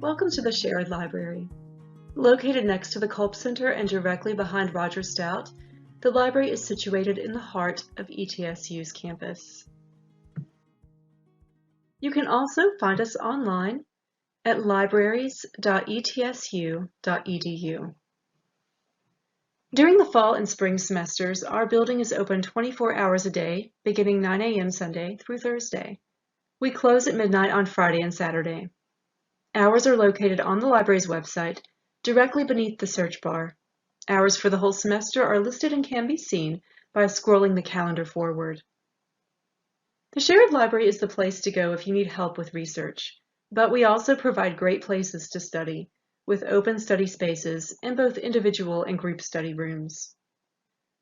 Welcome to the Sherrod Library. Located next to the Culp Center and directly behind Roger Stout, the library is situated in the heart of ETSU's campus. You can also find us online at libraries.etsu.edu. During the fall and spring semesters, our building is open 24 hours a day, beginning 9 a.m. Sunday through Thursday. We close at midnight on Friday and Saturday. Hours are located on the library's website, directly beneath the search bar. Hours for the whole semester are listed and can be seen by scrolling the calendar forward. The Sherrod Library is the place to go if you need help with research, but we also provide great places to study, with open study spaces and both individual and group study rooms.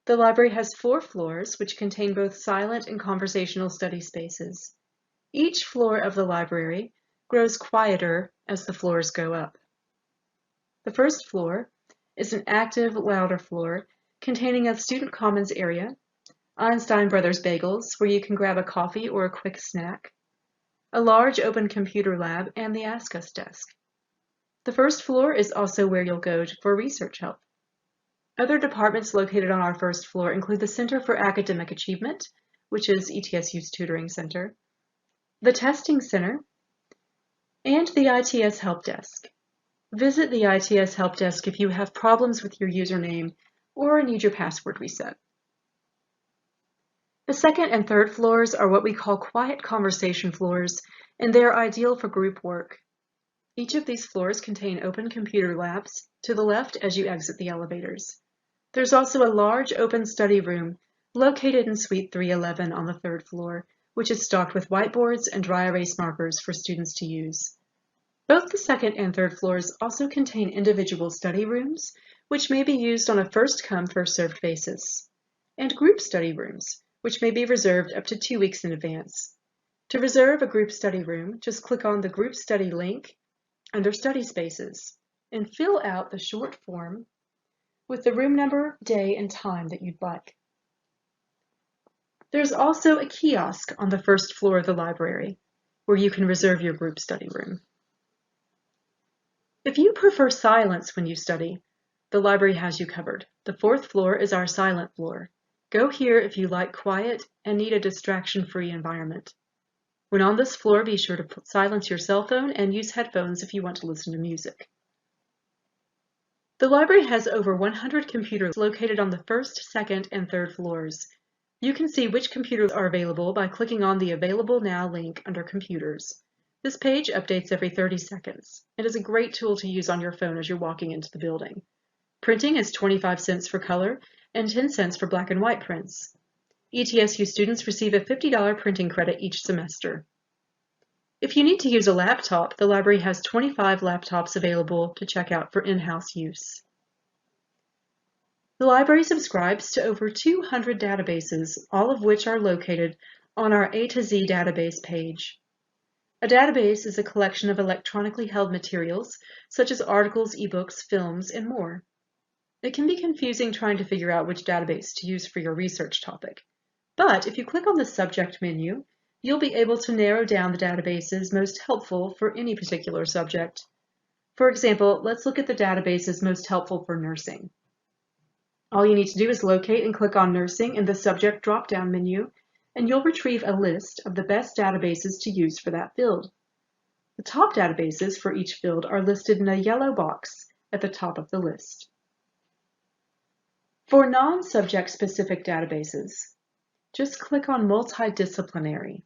The library has 4 floors, which contain both silent and conversational study spaces. Each floor of the library grows quieter as the floors go up. The first floor is an active, louder floor containing a student commons area, Einstein Brothers bagels where you can grab a coffee or a quick snack, a large open computer lab, and the Ask Us desk. The first floor is also where you'll go for research help. Other departments located on our first floor include the Center for Academic Achievement, which is ETSU's tutoring center, the Testing Center, and the ITS Help Desk. Visit the ITS Help Desk if you have problems with your username or need your password reset. The second and third floors are what we call quiet conversation floors, and they are ideal for group work. Each of these floors contain open computer labs to the left as you exit the elevators. There's also a large open study room located in Suite 311 on the 3rd floor, which is stocked with whiteboards and dry erase markers for students to use. Both the 2nd and 3rd floors also contain individual study rooms, which may be used on a first-come, first-served basis, and group study rooms, which may be reserved up to 2 weeks in advance. To reserve a group study room, just click on the Group Study link under Study Spaces and fill out the short form with the room number, day, and time that you'd like. There's also a kiosk on the 1st floor of the library where you can reserve your group study room. If you prefer silence when you study, the library has you covered. The 4th floor is our silent floor. Go here if you like quiet and need a distraction-free environment. When on this floor, be sure to silence your cell phone and use headphones if you want to listen to music. The library has over 100 computers located on the 1st, 2nd, and 3rd floors. You can see which computers are available by clicking on the Available Now link under Computers. This page updates every 30 seconds. It is a great tool to use on your phone as you're walking into the building. Printing is 25 cents for color and 10 cents for black and white prints. ETSU students receive a $50 printing credit each semester. If you need to use a laptop, the library has 25 laptops available to check out for in-house use. The library subscribes to over 200 databases, all of which are located on our A to Z database page. A database is a collection of electronically held materials, such as articles, ebooks, films, and more. It can be confusing trying to figure out which database to use for your research topic. But if you click on the subject menu, you'll be able to narrow down the databases most helpful for any particular subject. For example, let's look at the databases most helpful for nursing. All you need to do is locate and click on nursing in the subject drop-down menu, and you'll retrieve a list of the best databases to use for that field. The top databases for each field are listed in a yellow box at the top of the list. For non-subject specific databases, just click on Multidisciplinary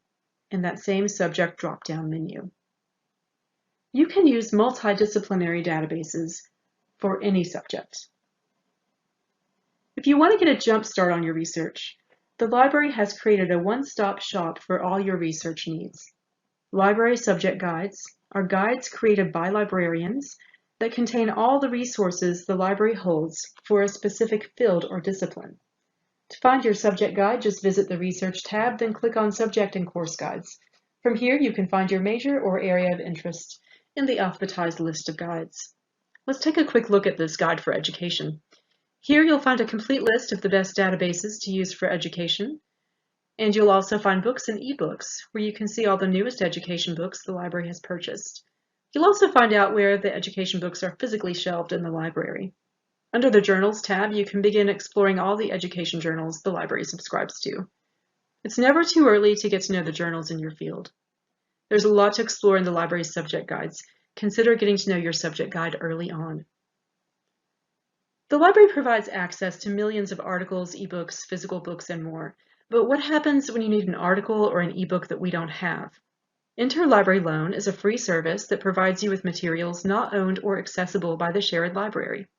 in that same subject drop-down menu. You can use multidisciplinary databases for any subject. If you want to get a jump start on your research, the library has created a one-stop shop for all your research needs. Library subject guides are guides created by librarians that contain all the resources the library holds for a specific field or discipline. To find your subject guide, just visit the Research tab, then click on Subject and Course Guides. From here, you can find your major or area of interest in the alphabetized list of guides. Let's take a quick look at this guide for education. Here you'll find a complete list of the best databases to use for education, and you'll also find books and ebooks where you can see all the newest education books the library has purchased. You'll also find out where the education books are physically shelved in the library. Under the Journals tab, you can begin exploring all the education journals the library subscribes to. It's never too early to get to know the journals in your field. There's a lot to explore in the library's subject guides. Consider getting to know your subject guide early on. The library provides access to millions of articles, ebooks, physical books, and more. But what happens when you need an article or an ebook that we don't have? Interlibrary Loan is a free service that provides you with materials not owned or accessible by the Sherrod Library.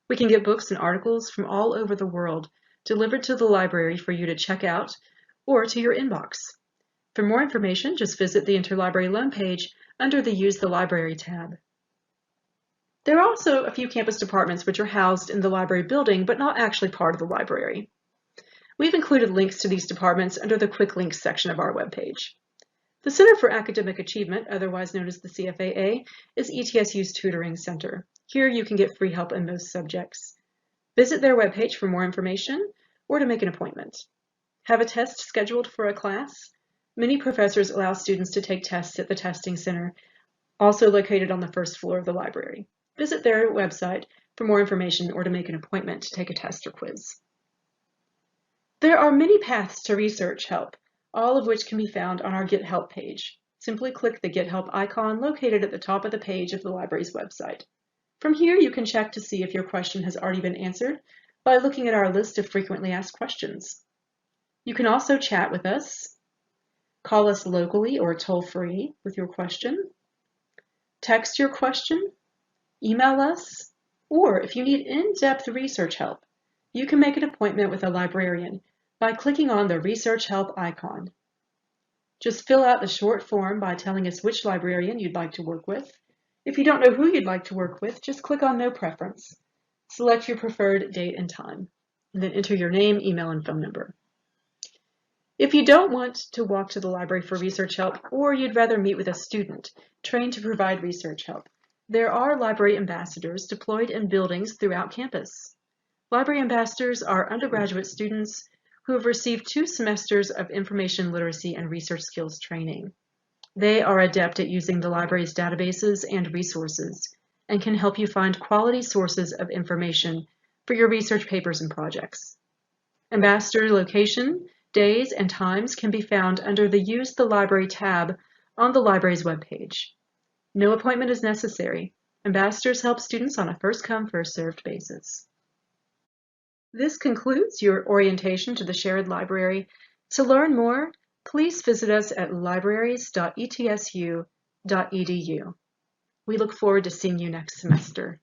We can get books and articles from all over the world delivered to the library for you to check out or to your inbox. For more information, just visit the Interlibrary Loan page under the Use the Library tab. There are also a few campus departments which are housed in the library building but not actually part of the library. We've included links to these departments under the Quick Links section of our webpage. The Center for Academic Achievement, otherwise known as the CFAA, is ETSU's tutoring center. Here you can get free help in most subjects. Visit their webpage for more information or to make an appointment. Have a test scheduled for a class? Many professors allow students to take tests at the testing center, also located on the first floor of the library. Visit their website for more information or to make an appointment to take a test or quiz. There are many paths to research help, all of which can be found on our Get Help page. Simply click the Get Help icon located at the top of the page of the library's website. From here, you can check to see if your question has already been answered by looking at our list of frequently asked questions. You can also chat with us, call us locally or toll-free with your question, text your question, email us, or if you need in-depth research help, you can make an appointment with a librarian by clicking on the Research Help icon. Just fill out the short form by telling us which librarian you'd like to work with. If you don't know who you'd like to work with, just click on No Preference. Select your preferred date and time, and then enter your name, email, and phone number. If you don't want to walk to the library for research help, or you'd rather meet with a student trained to provide research help, there are library ambassadors deployed in buildings throughout campus. Library ambassadors are undergraduate students who have received 2 semesters of information literacy and research skills training. They are adept at using the library's databases and resources and can help you find quality sources of information for your research papers and projects. Ambassador location, days, and times can be found under the Use the Library tab on the library's webpage. No appointment is necessary. Ambassadors help students on a first-come, first-served basis. This concludes your orientation to the Sherrod Library. To learn more, please visit us at libraries.etsu.edu. We look forward to seeing you next semester.